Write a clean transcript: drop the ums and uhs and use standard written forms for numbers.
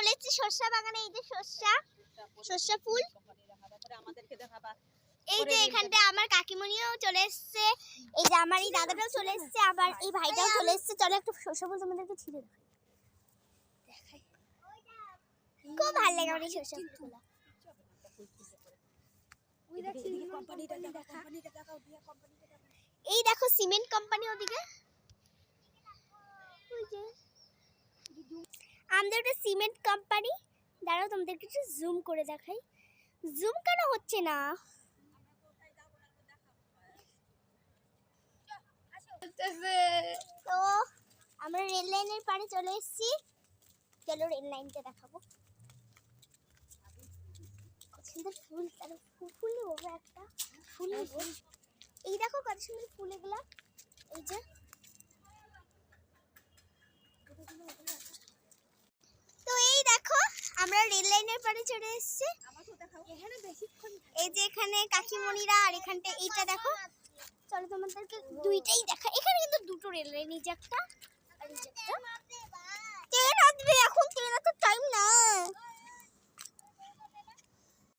চলে এসেছি সরষা বাগানে। এই যে সরষা ফুল, এই যে এখানটা আমার কাকিমণিও চলে এসেছে, এই যে আমার এই দাদাটাও চলে এসেছে, আবার এই ভাইটাও চলে এসেছে। চলো একটু সরষা ফুল তোমাদেরকে ছিঁড়ে দেখাই। খুব ভালো লাগে আমার এই সরষা ফুলগুলো। এই দেখো সিমেন্ট কোম্পানি ওদিকে, আমাদের একটা সিমেন্ট কোম্পানি। দাঁড়াও তোমাদেরকে একটু জুম করে দেখাই। জুম কেন হচ্ছে না? তো আমরা রেল লাইনের পাড়ে চলে এসেছি। চলো রেল লাইনটা দেখাবো। কত সুন্দর ফুল, তার ফুল নেবো একটা ফুল নেবো। এই দেখো কত সুন্দর ফুল এগুলা। এই যে তো এই দেখো আমরা রেল লাইনের পাড়ে চলে এসেছি। এই যে এখানে কাকিমণিরা, আর এখানটা এইটা দেখো। চলো তোমাদেরকে দুইটাই দেখা। এখানে কিন্তু দুটো রেল লাইন, এই যে একটা আর এই যে একটা।